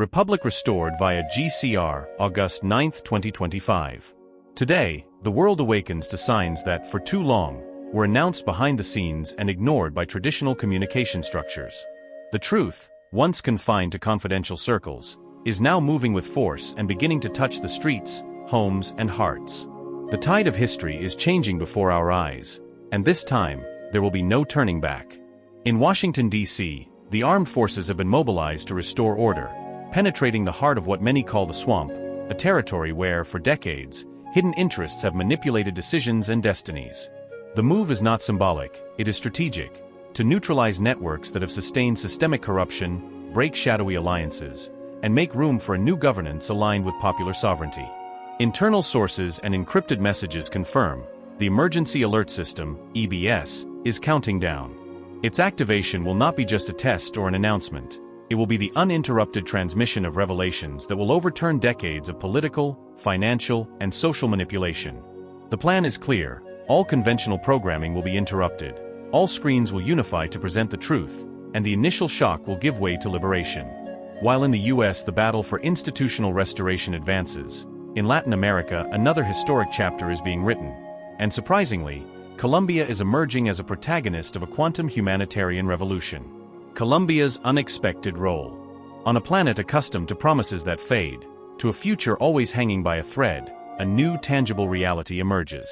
Republic restored via GCR, August 9, 2025. Today, the world awakens to signs that, for too long, were announced behind the scenes and ignored by traditional communication structures. The truth, once confined to confidential circles, is now moving with force and beginning to touch the streets, homes, and hearts. The tide of history is changing before our eyes, and this time, there will be no turning back. In Washington, D.C., the armed forces have been mobilized to restore order, penetrating the heart of what many call the swamp, a territory where, for decades, hidden interests have manipulated decisions and destinies. The move is not symbolic, it is strategic, to neutralize networks that have sustained systemic corruption, break shadowy alliances, and make room for a new governance aligned with popular sovereignty. Internal sources and encrypted messages confirm the Emergency Alert System, EBS, is counting down. Its activation will not be just a test or an announcement. It will be the uninterrupted transmission of revelations that will overturn decades of political, financial, and social manipulation. The plan is clear. All conventional programming will be interrupted. All screens will unify to present the truth, and the initial shock will give way to liberation. While in the US the battle for institutional restoration advances, in Latin America another historic chapter is being written. And surprisingly, Colombia is emerging as a protagonist of a quantum humanitarian revolution. Colombia's unexpected role. On a planet accustomed to promises that fade, to a future always hanging by a thread, a new tangible reality emerges.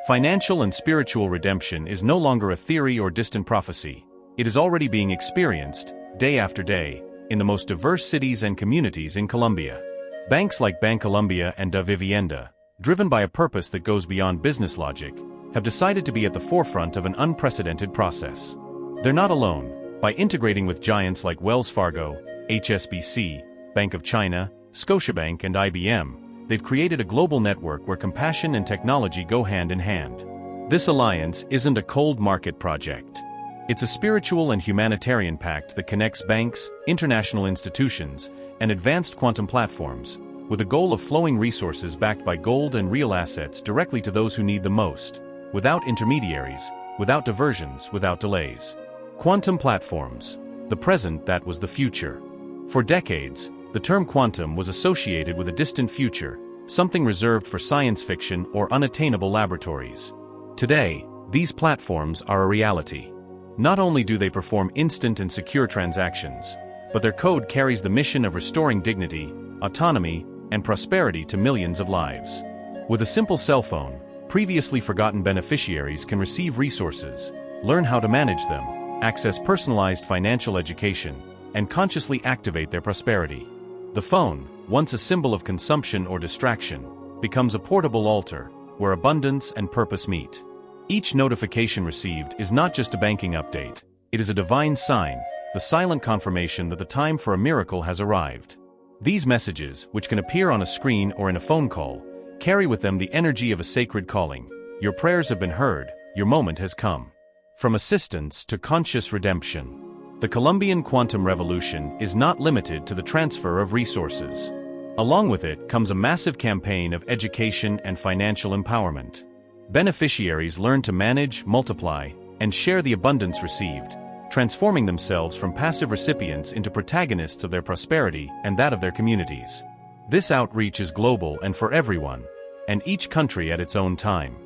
Financial and spiritual redemption is no longer a theory or distant prophecy. It is already being experienced, day after day, in the most diverse cities and communities in Colombia. Banks like Bancolombia and Davivienda, driven by a purpose that goes beyond business logic, have decided to be at the forefront of an unprecedented process. They're not alone. By integrating with giants like Wells Fargo, HSBC, Bank of China, Scotiabank, and IBM, they've created a global network where compassion and technology go hand in hand. This alliance isn't a cold market project. It's a spiritual and humanitarian pact that connects banks, international institutions, and advanced quantum platforms, with a goal of flowing resources backed by gold and real assets directly to those who need them most, without intermediaries, without diversions, without delays. Quantum platforms, the present that was the future. For decades, the term quantum was associated with a distant future, something reserved for science fiction or unattainable laboratories. Today, these platforms are a reality. Not only do they perform instant and secure transactions, but their code carries the mission of restoring dignity, autonomy, and prosperity to millions of lives. With a simple cell phone, previously forgotten beneficiaries can receive resources, learn how to manage them, access personalized financial education, and consciously activate their prosperity. The phone, once a symbol of consumption or distraction, becomes a portable altar, where abundance and purpose meet. Each notification received is not just a banking update, it is a divine sign, the silent confirmation that the time for a miracle has arrived. These messages, which can appear on a screen or in a phone call, carry with them the energy of a sacred calling. Your prayers have been heard, your moment has come. From assistance to conscious redemption. The Colombian quantum revolution is not limited to the transfer of resources. Along with it comes a massive campaign of education and financial empowerment. Beneficiaries learn to manage, multiply, and share the abundance received, transforming themselves from passive recipients into protagonists of their prosperity and that of their communities. This outreach is global and for everyone, and each country at its own time.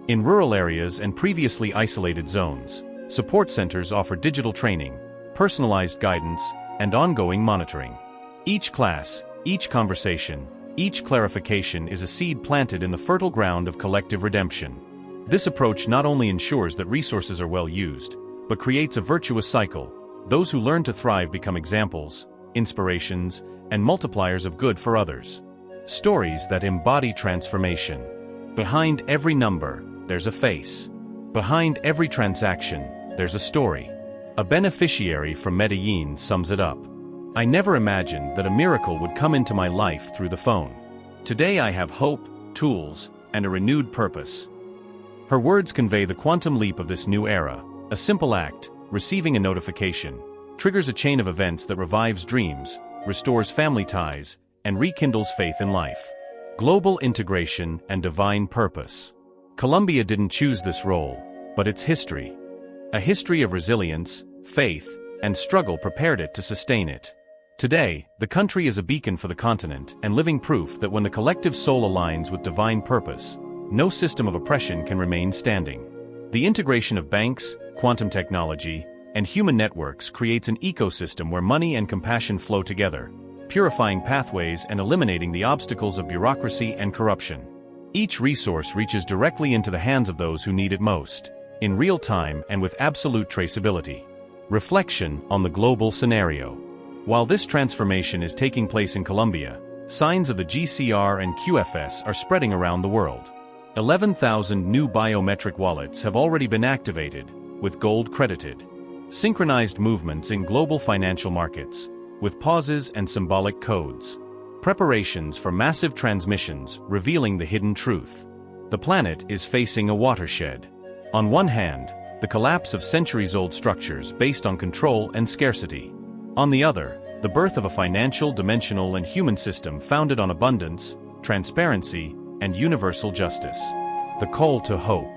In rural areas and previously isolated zones, support centers offer digital training, personalized guidance, and ongoing monitoring. Each class, each conversation, each clarification is a seed planted in the fertile ground of collective redemption. This approach not only ensures that resources are well used, but creates a virtuous cycle. Those who learn to thrive become examples, inspirations, and multipliers of good for others. Stories that embody transformation. Behind every number, there's a face. Behind every transaction, there's a story. A beneficiary from Medellin sums it up. I never imagined that a miracle would come into my life through the phone. Today I have hope, tools, and a renewed purpose. Her words convey the quantum leap of this new era. A simple act, receiving a notification, triggers a chain of events that revives dreams, restores family ties, and rekindles faith in life. Global integration and divine purpose. Colombia didn't choose this role, but its history. A history of resilience, faith, and struggle prepared it to sustain it. Today, the country is a beacon for the continent and living proof that when the collective soul aligns with divine purpose, no system of oppression can remain standing. The integration of banks, quantum technology, and human networks creates an ecosystem where money and compassion flow together, purifying pathways and eliminating the obstacles of bureaucracy and corruption. Each resource reaches directly into the hands of those who need it most, in real time and with absolute traceability. Reflection on the global scenario. While this transformation is taking place in Colombia, signs of the GESARA and QFS are spreading around the world. 11,000 new biometric wallets have already been activated, with gold credited. Synchronized movements in global financial markets, with pauses and symbolic codes. Preparations for massive transmissions revealing the hidden truth. The planet is facing a watershed. On one hand, the collapse of centuries-old structures based on control and scarcity. On the other, the birth of a financial, dimensional, and human system founded on abundance, transparency, and universal justice. The call to hope.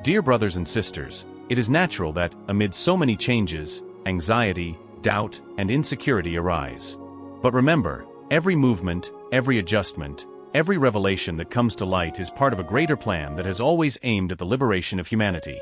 Dear brothers and sisters, it is natural that, amid so many changes, anxiety, doubt, and insecurity arise. But remember, every movement, every adjustment, every revelation that comes to light is part of a greater plan that has always aimed at the liberation of humanity.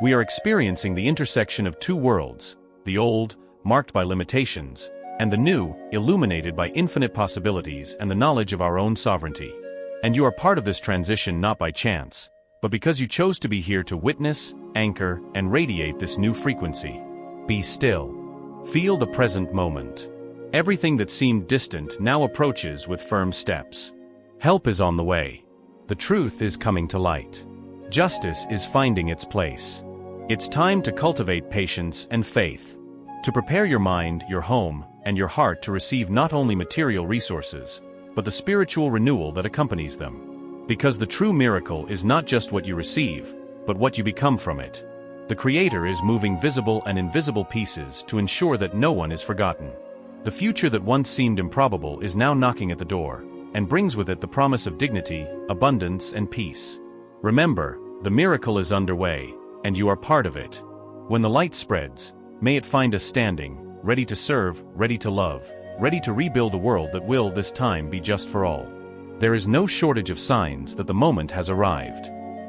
We are experiencing the intersection of two worlds, the old, marked by limitations, and the new, illuminated by infinite possibilities and the knowledge of our own sovereignty. And you are part of this transition not by chance, but because you chose to be here to witness, anchor, and radiate this new frequency. Be still. Feel the present moment. Everything that seemed distant now approaches with firm steps. Help is on the way. The truth is coming to light. Justice is finding its place. It's time to cultivate patience and faith. To prepare your mind, your home, and your heart to receive not only material resources, but the spiritual renewal that accompanies them. Because the true miracle is not just what you receive, but what you become from it. The Creator is moving visible and invisible pieces to ensure that no one is forgotten. The future that once seemed improbable is now knocking at the door, and brings with it the promise of dignity, abundance, and peace. Remember, the miracle is underway, and you are part of it. When the light spreads, may it find us standing, ready to serve, ready to love, ready to rebuild a world that will this time be just for all. There is no shortage of signs that the moment has arrived.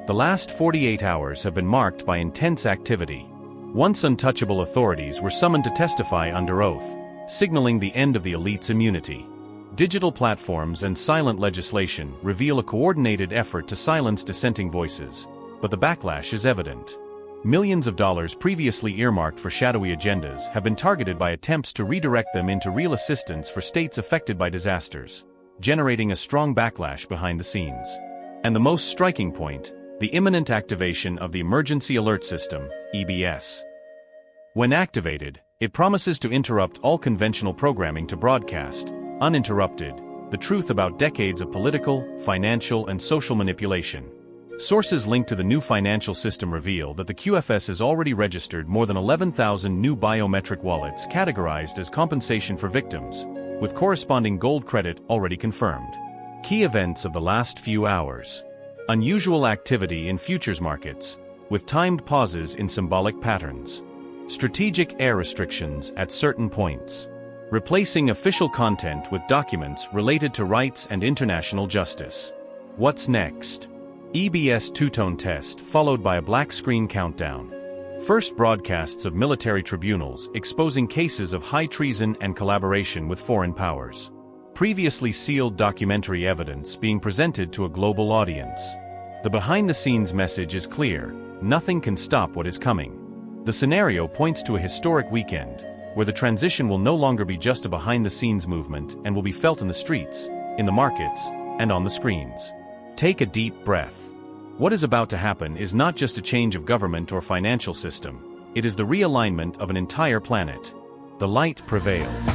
The last 48 hours have been marked by intense activity. Once untouchable authorities were summoned to testify under oath, signaling the end of the elite's immunity. Digital platforms and silent legislation reveal a coordinated effort to silence dissenting voices, but the backlash is evident. Millions of dollars previously earmarked for shadowy agendas have been targeted by attempts to redirect them into real assistance for states affected by disasters, generating a strong backlash behind the scenes. And the most striking point, the imminent activation of the Emergency Alert System, EBS. When activated, it promises to interrupt all conventional programming to broadcast, uninterrupted, the truth about decades of political, financial, and social manipulation. Sources linked to the new financial system reveal that the QFS has already registered more than 11,000 new biometric wallets categorized as compensation for victims, with corresponding gold credit already confirmed. Key events of the last few hours. Unusual activity in futures markets, with timed pauses in symbolic patterns. Strategic air restrictions at certain points. Replacing official content with documents related to rights and international justice. What's next? EBS two-tone test followed by a black screen countdown. First broadcasts of military tribunals exposing cases of high treason and collaboration with foreign powers. Previously sealed documentary evidence being presented to a global audience. The behind-the-scenes message is clear: nothing can stop what is coming. The scenario points to a historic weekend, where the transition will no longer be just a behind-the-scenes movement and will be felt in the streets, in the markets, and on the screens. Take a deep breath. What is about to happen is not just a change of government or financial system, it is the realignment of an entire planet. The light prevails.